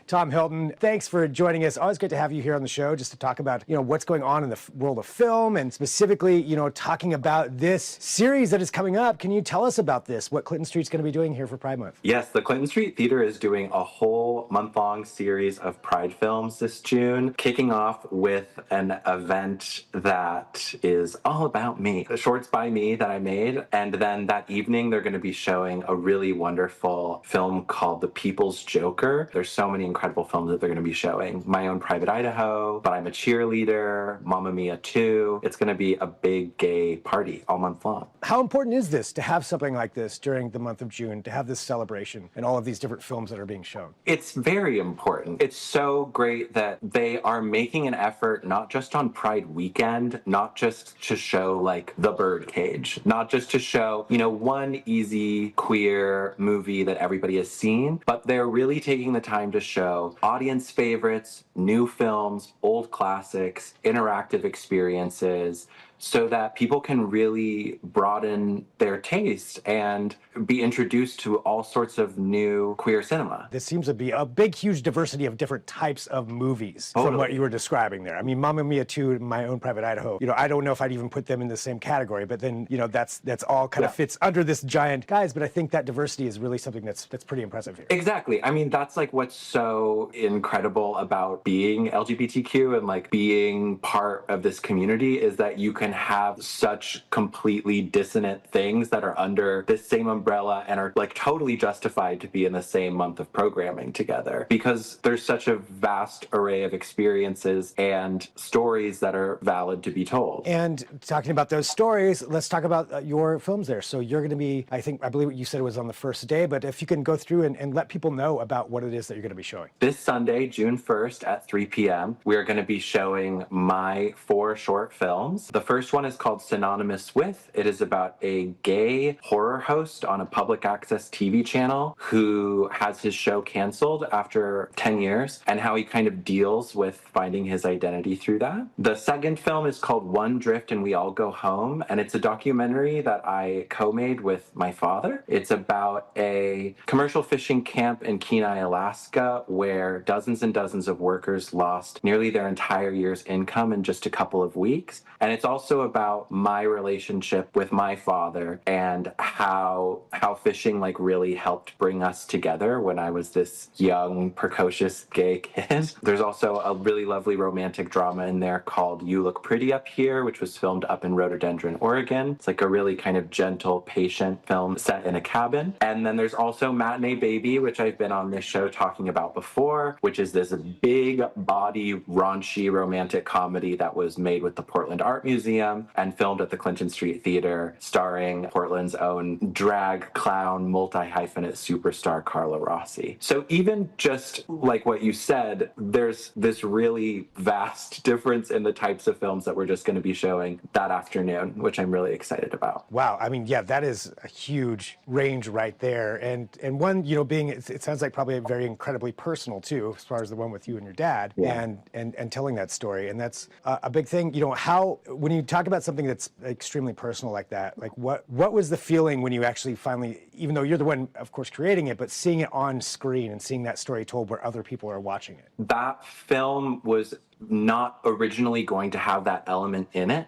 Thom Hilton, thanks for joining us. Always good to have you here on the show just to talk about, what's going on in the world of film and specifically, talking about this series that is coming up. Can you tell us about this, what Clinton Street's going to be doing here for Pride Month? Yes, the Clinton Street Theater is doing a whole month-long series of Pride films this June, kicking off with an event that is all about me. The shorts by me that I made, and then that evening they're going to be showing a really wonderful film called The People's Joker. There's so many incredible films that they're going to be showing. My Own Private Idaho, But I'm a Cheerleader, Mamma Mia 2. It's going to be a big gay party all month long. How important is this to have something like this during the month of June, to have this celebration and all of these different films that are being shown? It's very important. It's so great that they are making an effort not just on Pride weekend, not just to show like The Birdcage, not just to show, one easy queer movie that everybody has seen, but they're really taking the time to show audience favorites, new films, old classics, interactive experiences, so that people can really broaden their taste and be introduced to all sorts of new queer cinema. This seems to be a big, huge diversity of different types of movies from what you were describing there. I mean, Mamma Mia 2 and My Own Private Idaho, I don't know if I'd even put them in the same category, but then, that's all kind of fits under this giant guise, but I think that diversity is really something that's pretty impressive here. Exactly. I mean, that's like what's so incredible about being LGBTQ and like being part of this community is that you can have such completely dissonant things that are under this same umbrella and are like totally justified to be in the same month of programming together because there's such a vast array of experiences and stories that are valid to be told. And talking about those stories, let's talk about your films there. So you're going to be, I believe what you said it was on the first day, but if you can go through and let people know about what it is that you're going to be showing. This Sunday, June 1st at 3 p.m., we are going to be showing my 4 short films. The first one is called Synonymous With. It is about a gay horror host on a public access TV channel who has his show canceled after 10 years and how he kind of deals with finding his identity through that. The second film is called One Drift and We All Go Home, and it's a documentary that I co-made with my father. It's about a commercial fishing camp in Kenai, Alaska, where dozens and dozens of workers lost nearly their entire year's income in just a couple of weeks. And it's also about my relationship with my father and how fishing like really helped bring us together when I was this young, precocious gay kid. There's also a really lovely romantic drama in there called You Look Pretty Up Here, which was filmed up in Rhododendron, Oregon. It's like a really kind of gentle, patient film set in a cabin. And then there's also Matinee Baby, which I've been on this show talking about before, which is this big body, raunchy romantic comedy that was made with the Portland Art Museum and filmed at the Clinton Street Theater, starring Portland's own drag clown multi-hyphenate superstar Carla Rossi. So even just like what you said, there's this really vast difference in the types of films that we're just going to be showing that afternoon, which I'm really excited about. Wow. I mean, yeah, that is a huge range right there. And one, being, it sounds like probably very incredibly personal too, as far as the one with you and your dad and telling that story. And that's a big thing. How, when you talk about something that's extremely personal like that, like what was the feeling when you actually finally, even though you're the one, of course, creating it, but seeing it on screen and seeing that story told where other people are watching it? That film was not originally going to have that element in it.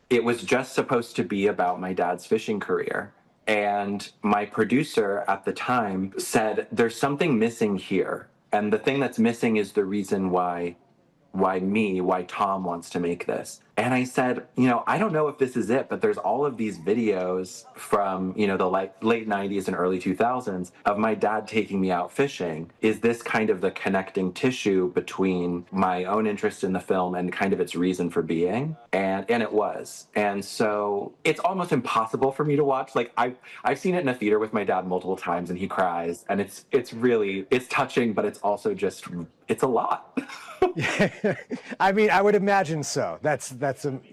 It was just supposed to be about my dad's fishing career. And my producer at the time said, there's something missing here. And the thing that's missing is the reason why Thom wants to make this. And I said, I don't know if this is it, but there's all of these videos from, the late 90s and early 2000s of my dad taking me out fishing. Is this kind of the connecting tissue between my own interest in the film and kind of its reason for being? And it was. And so it's almost impossible for me to watch. Like I've seen it in a theater with my dad multiple times and he cries and it's touching, but it's also just, it's a lot. I mean, I would imagine so. That's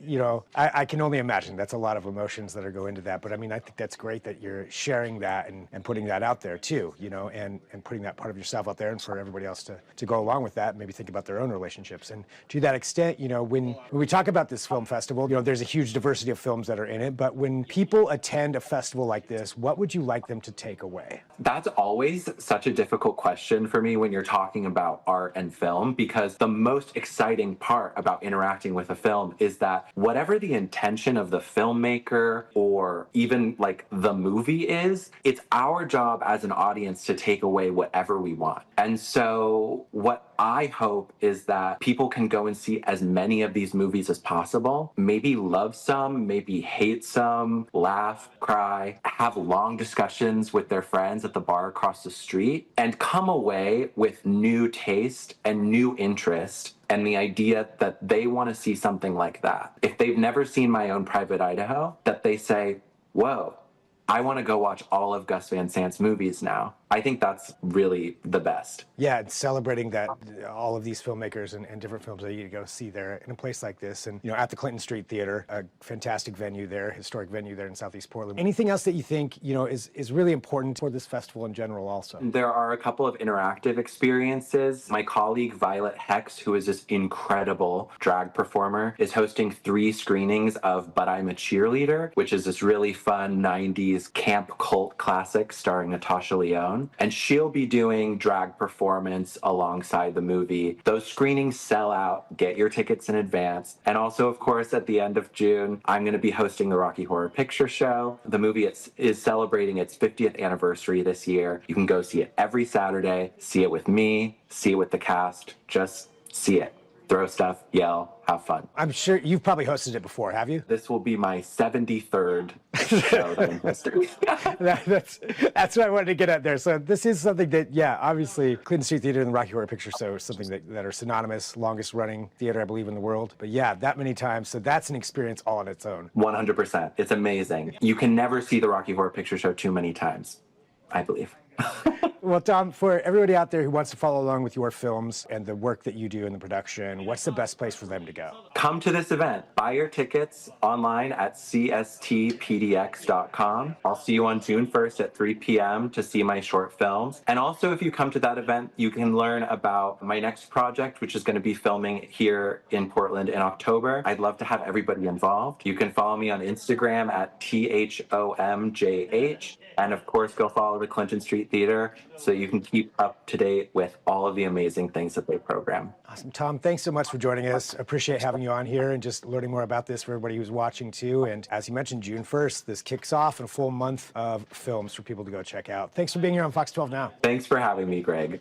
you know, I can only imagine. That's a lot of emotions that are go into that. But I mean, I think that's great that you're sharing that and putting that out there too, you know, and putting that part of yourself out there and for everybody else to go along with that and maybe think about their own relationships. And to that extent, you know, when we talk about this film festival, you know, there's a huge diversity of films that are in it. But when people attend a festival like this, what would you like them to take away? That's always such a difficult question for me when you're talking about art and film, because the most exciting part about interacting with a film is that whatever the intention of the filmmaker or even like the movie is, it's our job as an audience to take away whatever we want. And so what I hope is that people can go and see as many of these movies as possible, maybe love some, maybe hate some, laugh, cry, have long discussions with their friends at the bar across the street, and come away with new taste and new interest and the idea that they want to see something like that. If they've never seen My Own Private Idaho, that they say, whoa, I want to go watch all of Gus Van Sant's movies now. I think that's really the best. Yeah, and celebrating that all of these filmmakers and different films that you go see there in a place like this. And, you know, at the Clinton Street Theater, a fantastic venue there, historic venue there in Southeast Portland. Anything else that you think, you know, is really important for this festival in general also? There are a couple of interactive experiences. My colleague Violet Hex, who is this incredible drag performer, is hosting 3 screenings of But I'm a Cheerleader, which is this really fun 90s camp cult classic starring Natasha Lyonne. And she'll be doing drag performance alongside the movie. Those screenings sell out. Get your tickets in advance. And also, of course, at the end of June, I'm going to be hosting the Rocky Horror Picture Show. The movie is celebrating its 50th anniversary this year. You can go see it every Saturday. See it with me. See it with the cast. Just see it. Throw stuff, yell, have fun. I'm sure you've probably hosted it before, have you? This will be my 73rd show that I'm hosting. That's what I wanted to get at there. So this is something that, yeah, obviously Clinton Street Theater and the Rocky Horror Picture Show is something that are synonymous, longest running theater, I believe, in the world. But yeah, that many times. So that's an experience all on its own. 100%. It's amazing. You can never see the Rocky Horror Picture Show too many times, I believe. Well, Thom, for everybody out there who wants to follow along with your films and the work that you do in the production, what's the best place for them to go? Come to this event. Buy your tickets online at cstpdx.com. I'll see you on June 1st at 3 p.m. to see my short films. And also, if you come to that event, you can learn about my next project, which is going to be filming here in Portland in October. I'd love to have everybody involved. You can follow me on Instagram at THOMJH. And of course, go follow the Clinton Street Theater so you can keep up to date with all of the amazing things that they program. Awesome. Thom, thanks so much for joining us. Appreciate having you on here and just learning more about this for everybody who's watching too. And as you mentioned, June 1st, this kicks off in a full month of films for people to go check out. Thanks for being here on Fox 12 Now. Thanks for having me, Greg.